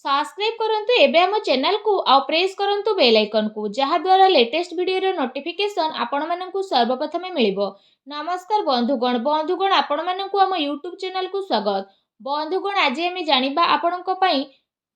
Subscribe करंतु एबे हम चैनल को आउ प्रेस करंतु बेल आइकन को जहा द्वारा लेटेस्ट वीडियो रो नोटिफिकेशन आपण माननकु सर्वप्रथमे मिलिबो। नमस्कार बंधुगण आपण माननकु हम यूट्यूब चैनल को स्वागत। बंधुगण आज हम जानिबा आपणक पई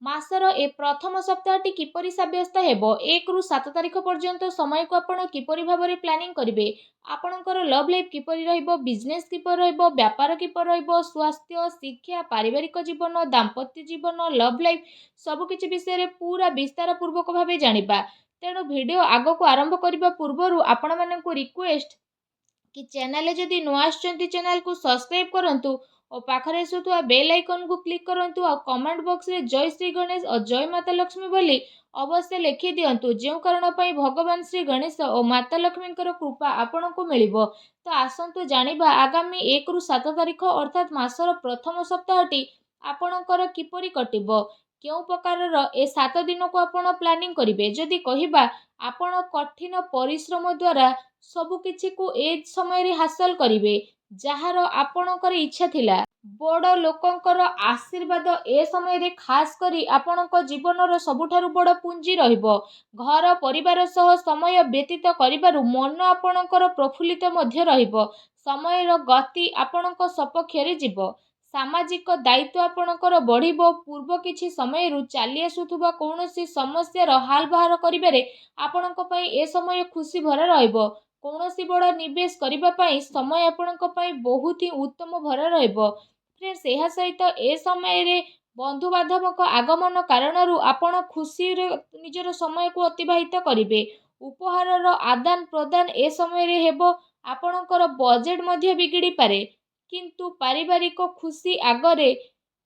मासर ए प्रथम सप्ताहटी किपरि साब्यस्त हेबो 1 रु 7 तारिख पर्यंत समय को आपण किपरि भाबरे प्लानिंग करिवे। आपणकर लव लाइफ किपरि रहइबो, बिजनेस किपरि रहइबो, व्यापार किपरि रहइबो, स्वास्थ्य, शिक्षा, पारिवारिक जीवन, दाम्पत्य जीवन, लव लाइफ सबु किछि विषय रे पूरा विस्तार पूर्वक भाबे जानिबा। तेणु वीडियो आगो को आरंभ करबा पूर्वरु आपण माननकु रिक्वेस्ट कि चैनल जदि नुआ आछंती चैनल को सब्सक्राइब करंतु और पाखरे आसुथुआ बेल आइकन को क्लिक करंतु और कमेंट बॉक्स रे जय श्री गणेश और जय माता लक्ष्मी बोली अवश्य लिखि दियंतु जेउ कारण पई भगवान श्री गणेश और माता लक्ष्मी कृपा आपण को मिलिबो। तो आसंतु जानिबा आगामी 1 रु 7 तारिख अर्थात मासर प्रथम सप्ताहटी आपणकर किपरि कटिबो, केउ प्रकारर ए 7 दिन को आपण प्लानिंग करिवे। जदि कहिबा आपण कठिन परिश्रम द्वारा सबु किछि को ए समय रे हासिल करिवे जहार आपणकर इच्छा थिला। बड़ लोकंकर आशीर्वाद ए समय रे खास करी आपणक जीवनर सबुठारु बड़ पुंजी रहिबो। घर परिवार सह समय व्यतीत करिबारु मन आपणकर प्रफुल्लित मध्य रहिबो। समयर गति आपणक सपक्ष रे जिवो। सामाजिक दायित्व आपणकर बढ़िबो। पूर्व किछि समय रु चाली आसुथुबा कोनोसी समस्या रो हाल बाहर करिबारे आपणक पई ए समय खुशी भरा रहिबो। कौनसी बड़ निवेश करिबा पई समय आपणक पई बहुत ही उत्तम भरा रहिबो। फ्रेंड्स यह सहित ए समय रे बंधु बांधवक आगमन कारणरू आपण खुशी रे निजर समय को अतिबाहित करिवे। उपहार रो आदान प्रदान ए समय रे हेबो। आपणकर बजेट मध्य बिगिड़ी पारे किंतु पारिवारिक खुशी आगरे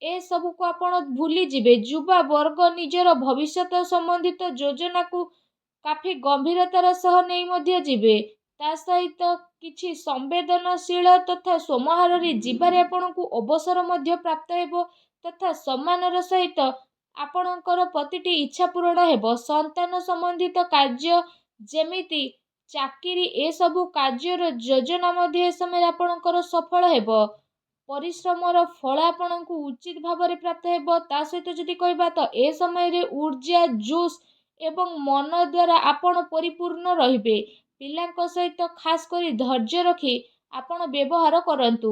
ए सब को आपण भूली जिवे। युवा वर्ग निजर भविष्यत संबंधित योजना को काफी गंभीरतार सह नहीं मध्य जिवे। ता सहित किछि संवेदनशील तथा सोमहारी जीवारे आपणकु अवसर मध्य प्राप्त हेबो तथा सम्मानर सहित आपणकर प्रतिटी इच्छा पूरण हेबो। संतान संबंधित कार्य जेमिति चाकरी ए सबु कार्यर योजना मध्य समय आपणकर सफल हेबो। परिश्रमर फल आपणकु उचित भाव में प्राप्त हेबो। ता सहित जदि कहबा तो ए समय रे ऊर्जा जोश एवं मन द्वारा आपण परिपूर्ण रहिबे। पिलांक सहित खास करी धैर्य रखी आपण व्यवहार करंतु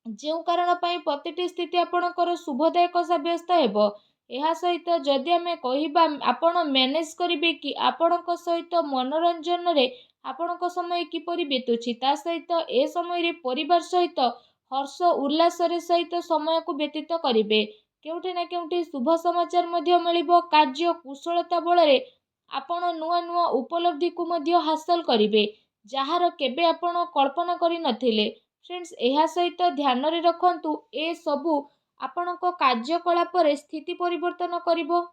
जेउ कारण पई प्रतिटी स्थिति आपणकर शुभदायक साब्यस्त हेबो। एहा सहित जदि आमे कहिबा आपण मैनेज करिवे कि आपणक सहित मनोरंजन रे आपणक समय किपरि बीतुछि। ता सहित ए समय रे परिवार सहित हर्ष उल्लास रे सहित समय को व्यतीत करिवे। केउठी ना केउठी शुभ समाचार मध्य मिलिबो। कार्य कुशलता बल रे आपण नुआ नुआ उपलब्धि को मध्य हासिल करिवे जहार केबे आपण कल्पना करि नथिले। फ्रेंड्स एहा सहित ध्यान रे रखंतु ए सबु आपणक कार्यकलाप रे स्थिति परिवर्तन करिवो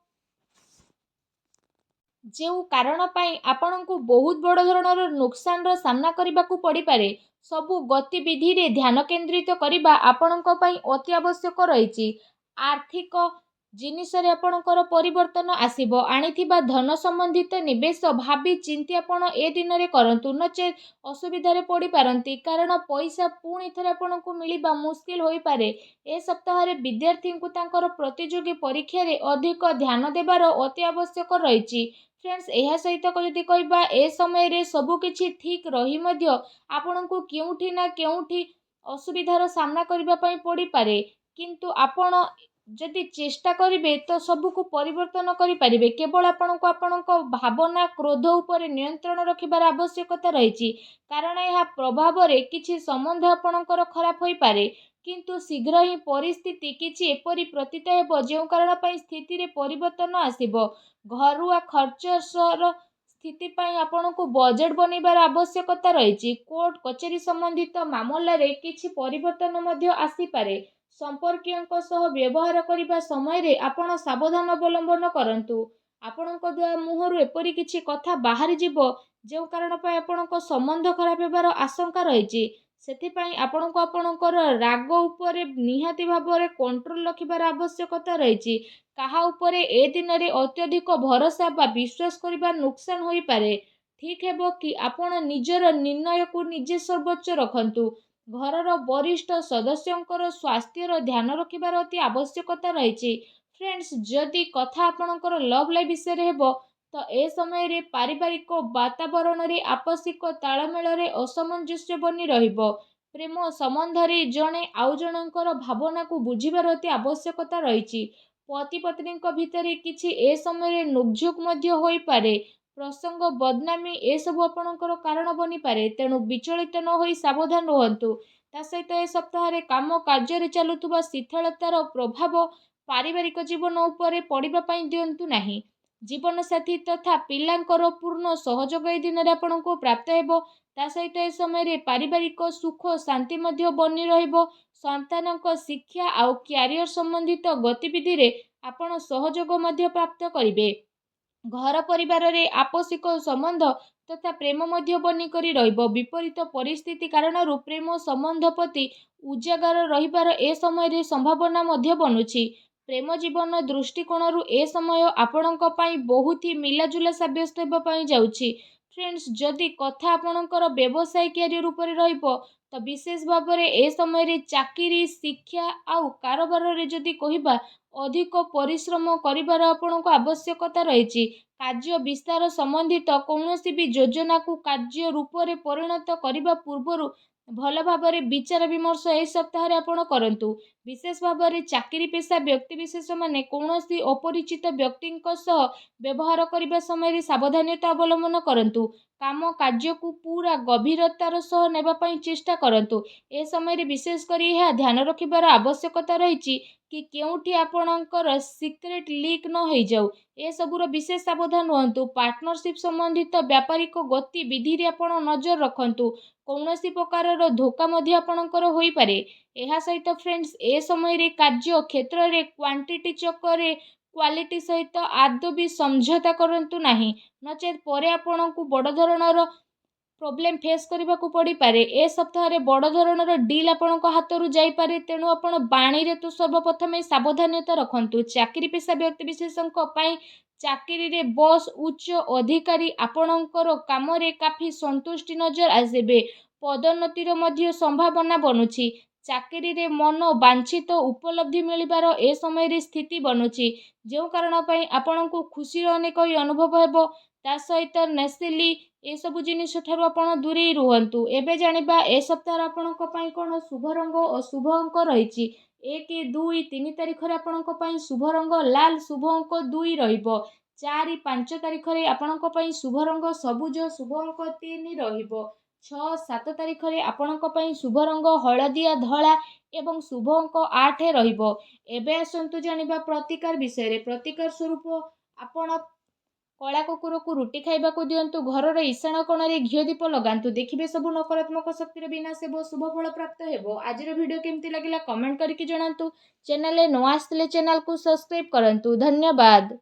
जेउ कारण पाई आपणकु बहुत बड़ धरणर नुकसान रो सामना करिबाकू पड़ी पारे। सबु गतिविधि रे ध्यान केंद्रित करिबा आपणक पाई अति आवश्यक रहिछि। आर्थिक जिनिस रे आपणकर परिवर्तन आसीबो। आनिथिबा धन संबंधित निवेश भाबी चिंती आपण ए दिन रे करंतु नचे असुविधा रे पड़ी पारंती कारण पैसा पुणी थरे आपणकु मिलिबा मुश्किल होई पारे। ए सप्ताह रे विद्यार्थी को तांकर प्रतियोगी परीक्षा रे अधिक ध्यान देबार अति आवश्यक रहिछि। फ्रेंड्स एहा सहित जदि कहबा ए समय रे सबु किछि ठीक रही मध्य आपणकु केउठी ना केउठी असुविधार सामना करिबा पई पड़ी पारे किंतु आपण जदि चेष्टा करिवे तो सबु को परिवर्तन करि परिबे। केवल आपणको आपणको भावना क्रोध ऊपर नियंत्रण रखिबार आवश्यकता रहिछि कारण यह प्रभाव रे किछि संबंध आपणकर खराब होई पारे किंतु शीघ्र ही परिस्थिति किछि एपरि प्रतीत हेबो जेउ कारण पई स्थिति रे परिवर्तन आसीबो। घरुआ खर्चर स्थिति पई आपणको बजेट बनेबार आवश्यकता रहिछि। कोर्ट कचेरी संबंधित मामला रे किछि परिवर्तन मध्य आसी पारे। संपर्कियों सह व्यवहार करिबा समय रे आपण सावधान अवलंबन करंतु। आपणको द्वारा मुहरु एपरि किछि कथा बाहरी जिवो जेउ कारण पई आपणको संबंध खराब हेबार आशंका रहिछि। सेथि पई आपणको आपणकर राग ऊपर निहाती भाबरे कंट्रोल रखिबार आवश्यकता रहिछि। काहा ऊपर ए दिन रे अत्यधिक भरोसा बा विश्वास करिबा नुकसान होई पारे। ठीक हेबो कि आपण निजर निर्णय को निजे सर्वोच्च रखंतु। घरर वरिष्ठ सदस्यंकर स्वास्थ्यर ध्यान रखिबार अति आवश्यकता रहिछि। फ्रेंड्स जदि कथा आपणकर लव लाइफ विषय हेब तो ए समय पारिवारिक वातावरण रे आपसिक तालमेल रे असमंजस्य बनी रहिबो। प्रेम संबंध रे जणे आउ जणकर भावना को बुझिबार अति आवश्यकता रहिछि। पति पत्नी भितर किछि ए समय नोकझोक मध्य होई पारे। प्रसंग बदनामी ए सब आपणकर कारण बनी पारे, तेणु विचलित न होई सावधान रहंतु। ता सहित ए सप्ताह काम कार्य चलुवा शिथिलतार प्रभाव पारिवारिक जीवन उपरे पड़िबा पई दियंतु नाही। जीवन साथी तथा पिलांकर पूर्ण सहयोग ए दिन आपको प्राप्त हेबो। ता सहित ए समय पारिवारिक सुख शांति मध्य बनी रहिबो। संतानक शिक्षा आउ क्यारियर संबंधित गतिविधि रे आपण सहयोग मध्य प्राप्त करिवे। घर परिवार रे आपसिक संबंध तथा प्रेम मध्य बनी करी रहिबो। विपरीत परिस्थिति कारण प्रेम संबंध प्रति उजागर रहिबार ए समय संभावना मध्य बनुछि। प्रेम जीवन दृष्टिकोण ए समय आपणक पई बहुत ही मिलाजुला साब्यस्त हेबा पई जाउछि। फ्रेंड्स जदि कथा आपणकर व्यवसाय कैरियर ऊपर रहिबो तो विशेष भाव में ए समय चाकरी शिक्षा आउ कारोबार रे जदि कहिबा अधिक परिश्रम करिबार आपणको आवश्यकता रहिछि। कार्य विस्तार संबंधित कौनसी भी योजना को कार्य रूप में परिणत करने पूर्व भल भाव विचार विमर्श ए सप्ताह आपण करंतु। विशेष भाव में चाकरी पेशा व्यक्तिविशेष माने कौनसी अपरिचित व्यक्ति व्यवहार करने समय सावधानता अवलंबन करंतु। काम कार्य को पूरा गभीरतार सह नेबा पई चेष्टा करंतु। ए समय विशेष करी यह ध्यान रखिबार आवश्यकता रहिछि कि केउठी आपणकर सिक्रेट लीक न हो जाऊ। ए सबुर विशेष सावधान रहंतु। पार्टनरशिप संबंधित व्यापारिक गतिविधि रे आपण नजर रखंतु। कौनसी प्रकार धोखा मध्य आपणकर होई पारे। एहा सहित फ्रेंड्स ए समय रे कार्य क्षेत्र रे क्वांटिटी चक्कर क्वालिटी सहित आदौ भी समझौता करंतु नाही, नचेत परे आपणकु बड़ धरणर प्रोब्लेम फेस करने को पड़ पारे। ए सप्ताह बड़ धरणर डील आपण हाथ जाई पारे, तेणु आपण बाणी रे तो सर्वप्रथम सावधानता रखंतु। चाकरी पेशा व्यक्ति विशेषज्ञ पई चाकरी रे बॉस उच्च अधिकारी आपणकर काम रे काफी संतुष्टि नजर आसेबे। पदोन्नतिर मध्य संभावना बनुछि। चाकरी रे मन वांछित उपलब्धि मिलिबार ए समय रे स्थिति बनुछि, जो कारण पई आपणको खुशी अनेक अनुभव हेबो। ता सहित नेसिली ए सब जिनिस ठारू आपण दूरे रुहंतु। एबे जानिबा ए सप्ताह आपणक पई कोन शुभ रंग अशुभ अंक रहिछि। 1 2 3 तारिख रे आपणक पई शुभ रंग लाल, शुभ अंक 2 रहिबो। 4 5 तारिख रे आपणक पई शुभ रंग सबुज, शुभ अंक 3 रहिबो। 6 7 तारिख रे आपणक पई शुभ रंग हळदिया धळा एवं शुभ अंक 8 रहिबो। एबे आसंतु जानिबा प्रतिकार विषय रे। प्रतिकार स्वरूप आपण कला कुकुर को रुटी खाइबा को दियंतु। घर ईशान कोण रे घिओ दीप लगांतु। देखिबे सब नकारात्मक शक्तिर विनाश हेबो, शुभ फल प्राप्त हेबो। आजिर वीडियो केमती लागिला कमेंट करके जणांतु। चैनल रे न आस्थिले चैनल को सब्सक्राइब करंतु। धन्यवाद।